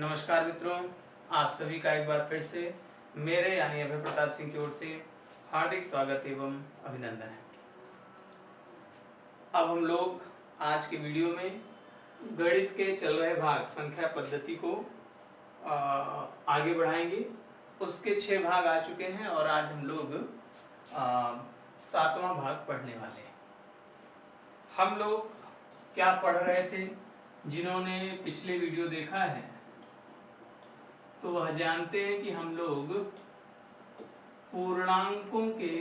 नमस्कार मित्रों, आप सभी का एक बार फिर से मेरे यानी अभय प्रताप सिंह की ओर से हार्दिक स्वागत एवं अभिनंदन है। अब हम लोग आज के वीडियो में गणित के चल रहे भाग संख्या पद्धति को आगे बढ़ाएंगे। उसके 6 भाग आ चुके हैं और आज हम लोग 7वां भाग पढ़ने वाले हैं। हम लोग क्या पढ़ रहे थे? जिन्होंने पिछले वीडियो देखा है तो वह जानते हैं कि हम लोग पूर्णांकों के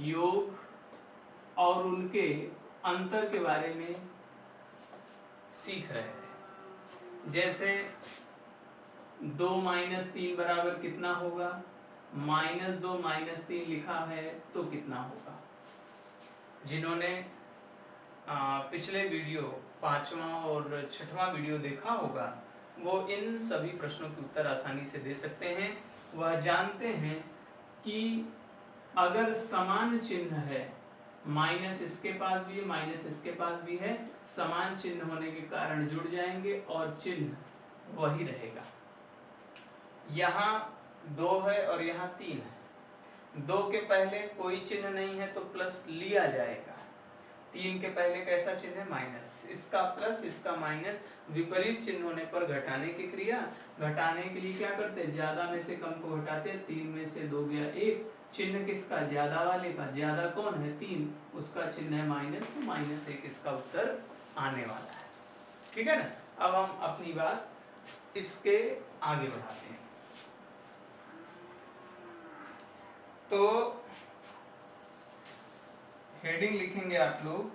योग और उनके अंतर के बारे में सीख रहे थे। जैसे 2 - 3 बराबर कितना होगा, -2 - 3 लिखा है तो कितना होगा। जिन्होंने पिछले वीडियो 5वां और 6वां वीडियो देखा होगा वो इन सभी प्रश्नों के उत्तर आसानी से दे सकते हैं। वह जानते हैं कि अगर समान चिन्ह है, माइनस इसके पास भी है माइनस इसके पास भी है, समान चिन्ह होने के कारण जुड़ जाएंगे और चिन्ह वही रहेगा। यहाँ 2 है और यहाँ 3 है। 2 के पहले कोई चिन्ह नहीं है तो प्लस लिया जाएगा। 3 के पहले कैसा चिन्ह है? माइनस। इसका प्लस इसका माइनस, विपरीत चिन्ह होने पर घटाने की क्रिया। घटाने के लिए क्या करते हैं? ज्यादा में से कम को घटाते हैं। 3 में से 2 गया 1। चिन्ह किसका? ज्यादा वाले का। ज्यादा कौन है? 3। उसका चिन्ह है माइनस, तो -1 इसका उत्तर आने वाला है। ठीक है ना। अब हम अपनी बात इसके आगे बढ़ाते हैं। तो हेडिंग लिखेंगे आप लोग,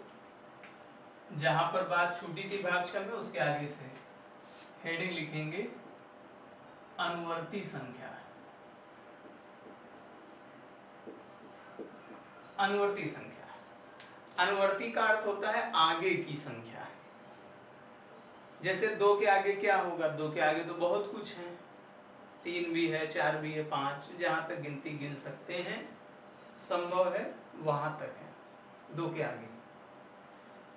जहां पर बात छूटी थी भागशः में उसके आगे से हेडिंग लिखेंगे अनुवर्ती संख्या। अनुवर्ती संख्या, अनुवर्ती का अर्थ होता है आगे की संख्या। जैसे 2 के आगे क्या होगा? 2 के आगे तो बहुत कुछ है, 3 भी है, 4 भी है, 5, जहां तक गिनती गिन सकते हैं संभव है वहां तक है 2 के आगे।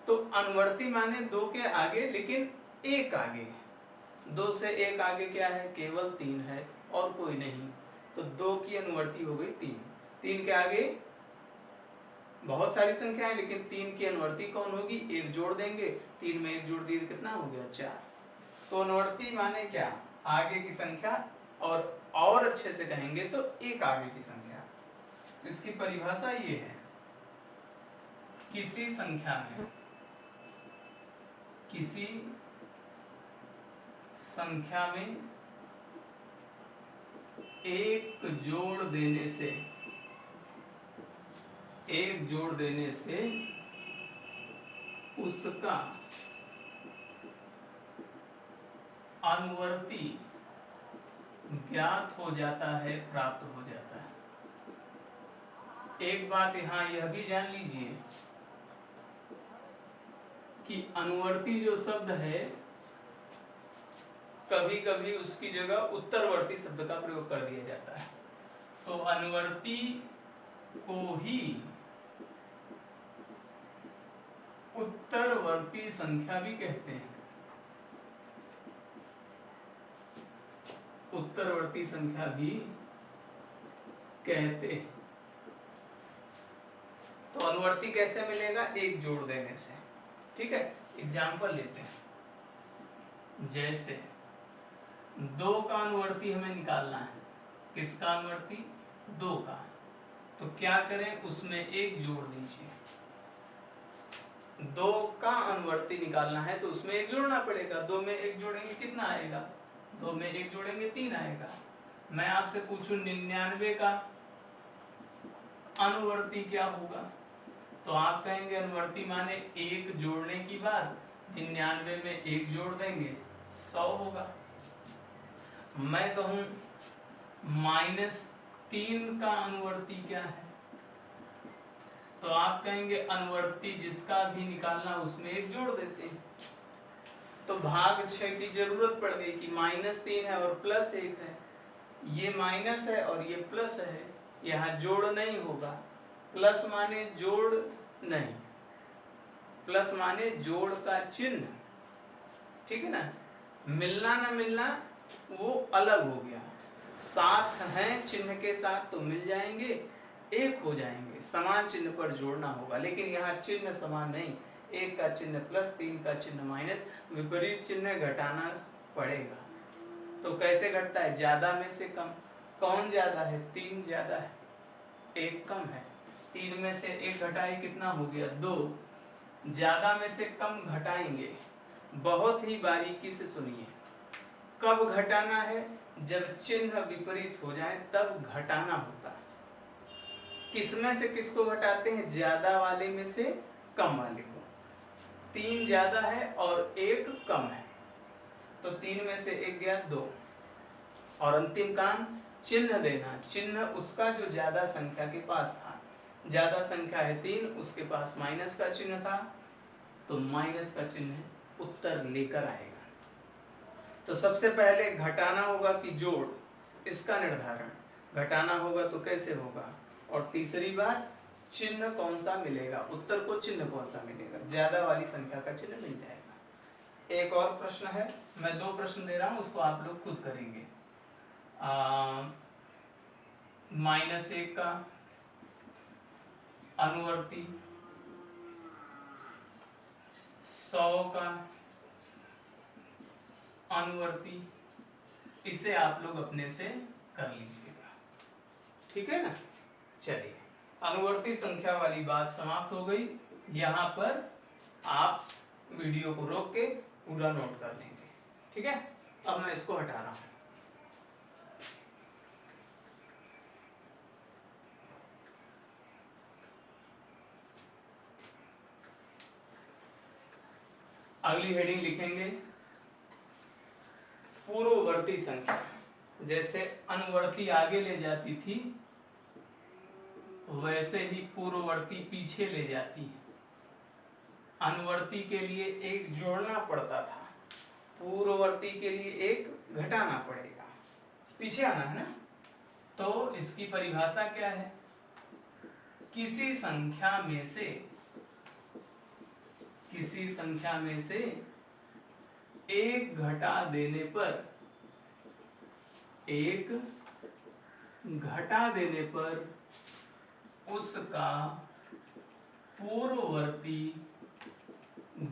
तो अनुवर्ती माने 2 के आगे लेकिन एक आगे। 2 से एक आगे क्या है? केवल 3 है और कोई नहीं। तो 2 की अनुवर्ती हो गई 3। 3 के आगे बहुत सारी संख्या है लेकिन 3 की अनुवर्ती कौन होगी? 1 जोड़ देंगे। 3 में 1 जोड़ दिए कितना हो गया? 4। तो अनुवर्ती माने क्या? आगे की संख्या। और अच्छे से कहेंगे तो एक आगे की संख्या। तो इसकी परिभाषा ये है, किसी संख्या में एक जोड़ देने से उसका अनुवर्ती ज्ञात हो जाता है, प्राप्त हो जाता है। एक बात यहां यह भी जान लीजिए कि अनुवर्ती जो शब्द है कभी कभी उसकी जगह उत्तरवर्ती शब्द का प्रयोग कर दिया जाता है। तो अनुवर्ती को ही उत्तरवर्ती संख्या भी कहते हैं। उत्तरवर्ती संख्या भी कहते हैं। तो अनुवर्ती कैसे मिलेगा? एक जोड़ देने से। ठीक है, एग्जाम्पल लेते हैं। जैसे 2 का अनुवर्ती हमें निकालना है। किसका अनुवर्ती? 2 का। तो क्या करें? उसमें 1 जोड़ दीजिए। 2 का अनुवर्ती निकालना है तो उसमें 1 जोड़ना पड़ेगा। 2 में 1 जोड़ेंगे कितना आएगा? 2 में 1 जोड़ेंगे 3 आएगा। मैं आपसे पूछूं 99 का अनुवर्ती क्या होगा? तो आप कहेंगे अनुवर्ती माने 1 जोड़ने की बात। 99 में 1 जोड़ देंगे 100 होगा। मैं कहूं -3 का अनुवर्ती क्या है? तो आप कहेंगे अनुवर्ती जिसका भी निकालना उसमें 1 जोड़ देते हैं। तो भाग 6 की जरूरत पड़ गई कि -3 है और +1 है। ये माइनस है और ये प्लस है, यहाँ जोड़ नहीं होगा। प्लस माने जोड़ नहीं, प्लस माने जोड़ का चिन्ह। ठीक है ना। मिलना ना मिलना वो अलग हो गया, साथ हैं चिन्ह के साथ तो मिल जाएंगे, एक हो जाएंगे, समान चिन्ह पर जोड़ना होगा। लेकिन यहाँ चिन्ह समान नहीं, एक का चिन्ह प्लस, तीन का चिन्ह माइनस, विपरीत चिन्ह घटाना पड़ेगा। तो कैसे घटता है? ज्यादा में से कम। कौन ज्यादा है? 3 ज्यादा है, 1 कम है। 3 में से 1 घटाए कितना हो गया? 2। ज्यादा में से कम घटाएंगे, बहुत ही बारीकी से सुनिए। कब घटाना है? जब चिन्ह विपरीत हो जाए तब घटाना होता है। किसमें से किसको घटाते हैं? ज्यादा वाले में से कम वाले को। 3 ज्यादा है और 1 कम है, तो 3 में से 1 गया 2। और अंतिम काम चिन्ह देना। चिन्ह उसका जो ज्यादा संख्या के पास था, ज्यादा संख्या है 3, उसके पास माइनस का चिन्ह था, तो माइनस का चिन्ह उत्तर लेकर आएगा। तो सबसे पहले घटाना होगा कि जोड़, इसका निर्धारण घटाना होगा तो कैसे होगा। और तीसरी बात, चिन्ह कौन सा मिलेगा, उत्तर को चिन्ह कौन सा मिलेगा, ज्यादा वाली संख्या का चिन्ह मिल जाएगा। एक और प्रश्न है, मैं 2 प्रश्न दे रहा हूं, उसको आप लोग खुद करेंगे। -1 का अनुवर्ती, 100 का अनुवर्ती, इसे आप लोग अपने से कर लीजिएगा, ठीक है ना। चलिए, अनुवर्ती संख्या वाली बात समाप्त हो गई। यहाँ पर आप वीडियो को रोक के पूरा नोट कर लेंगे, ठीक है। अब मैं इसको हटा रहा हूं। अगली हेडिंग लिखेंगे पूर्ववर्ती संख्या। जैसे अनुवर्ती आगे ले जाती थी, वैसे ही पूर्ववर्ती पीछे ले जाती है। अनुवर्ती के लिए 1 जोड़ना पड़ता था, पूर्ववर्ती के लिए 1 घटाना पड़ेगा, पीछे आना है ना। तो इसकी परिभाषा क्या है? किसी संख्या में से 1 घटा देने पर उसका पूर्ववर्ती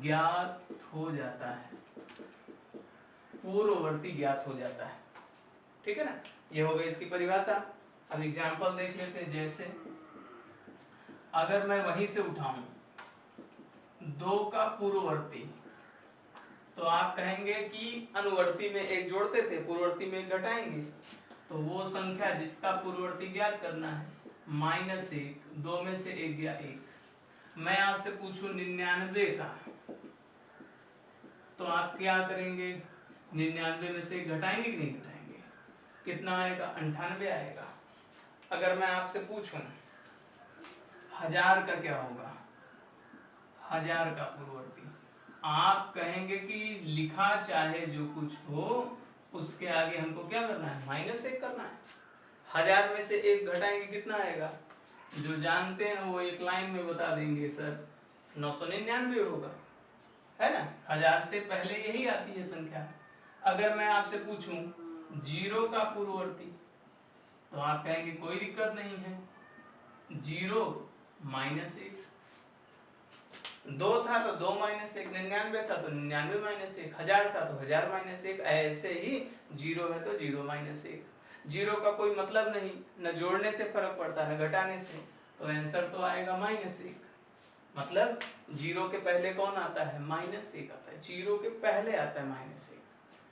ज्ञात हो जाता है, पूर्ववर्ती ज्ञात हो जाता है, ठीक है ना। ये हो गई इसकी परिभाषा। अब एग्जांपल देख लेते हैं। जैसे अगर मैं वहीं से उठाऊं 2 का पूर्ववर्ती, तो आप कहेंगे कि अनुवर्ती में 1 जोड़ते थे, पूर्ववर्ती में 1 घटाएंगे, तो वो संख्या जिसका पूर्ववर्ती ज्ञात करना है -1, 2 में से 1 गया 1। मैं आपसे पूछूं 99 का, तो आप क्या करेंगे? 99 में से 1 घटाएंगे कि नहीं घटाएंगे? कितना आएगा? 98 आएगा। अगर मैं आपसे पूछूं 1000 का क्या होगा? 1000 का पूर्ववर्ती, आप कहेंगे कि लिखा चाहे जो कुछ हो, उसके आगे हमको क्या करना है? -1 करना है। 1000 में से 1 घटाएंगे, कितना आएगा? जो जानते हैं वो एक लाइन में बता देंगे, सर 999 होगा, है ना। 1000 से पहले यही आती है संख्या। अगर मैं आपसे पूछूं 0 का पूर्ववर्ती, तो आप कहेंगे कोई दिक्कत नहीं है, 0 -1, 2 था तो 2 -1, 99 था तो 99 -1, 1000 था तो 1000 -1, ऐसे ही 0 है तो 0 -1। 0 का कोई मतलब नहीं, न जोड़ने से फर्क पड़ता न घटाने से, तो आंसर तो आएगा -1। मतलब 0 के पहले कौन आता है? -1 आता है, 0 के पहले आता है -1।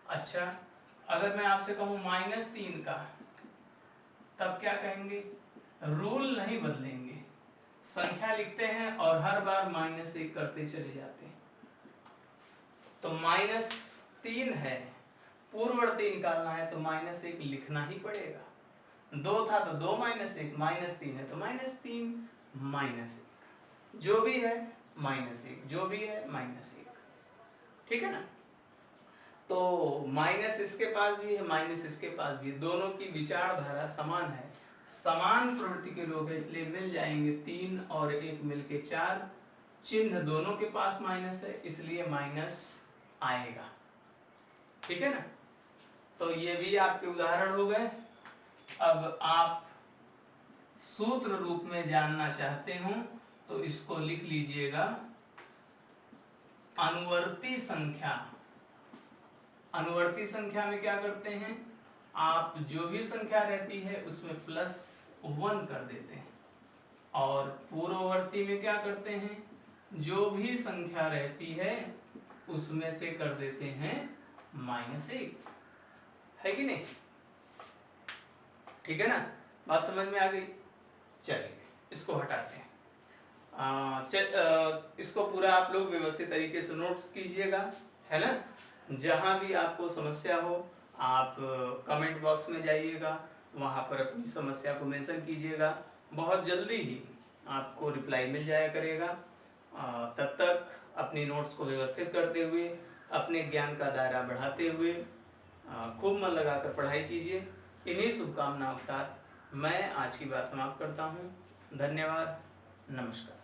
अच्छा, अगर मैं आपसे कहूं -3 का, तब क्या कहेंगे? रूल नहीं बदलेंगे, संख्या लिखते हैं और हर बार -1 करते चले जाते हैं। तो -3 है, पूर्ववर्ती निकालना है तो -1 लिखना ही पड़ेगा। 2 था तो 2 -1, -3 है तो -3, -1, जो भी है -1, जो भी है -1, ठीक है ना। तो माइनस इसके पास भी है, माइनस इसके पास भी है, दोनों की विचारधारा समान है, समान प्रवृत्ति के लोग हैं, इसलिए मिल जाएंगे। 3 और 1 मिलके 4, चिन्ह दोनों के पास माइनस है, इसलिए माइनस आएगा। ठीक है ना। तो ये भी आपके उदाहरण हो गए। अब आप सूत्र रूप में जानना चाहते हो तो इसको लिख लीजिएगा, अनुवर्ती संख्या। अनुवर्ती संख्या में क्या करते हैं, आप जो भी संख्या रहती है उसमें +1 कर देते हैं, और पूर्ववर्ती में क्या करते हैं, जो भी संख्या रहती है उसमें से कर देते हैं -1, है कि नहीं। ठीक है ना, बात समझ में आ गई। चलिए इसको हटाते हैं। इसको पूरा आप लोग व्यवस्थित तरीके से नोट कीजिएगा, है ना। जहां भी आपको समस्या हो आप कमेंट बॉक्स में जाइएगा, वहां पर अपनी समस्या को मेंशन कीजिएगा, बहुत जल्दी ही आपको रिप्लाई मिल जाया करेगा। तब तक अपनी नोट्स को व्यवस्थित करते हुए, अपने ज्ञान का दायरा बढ़ाते हुए खूब मन लगाकर पढ़ाई कीजिए। इन्हीं शुभकामनाओं के साथ मैं आज की बात समाप्त करता हूँ। धन्यवाद, नमस्कार।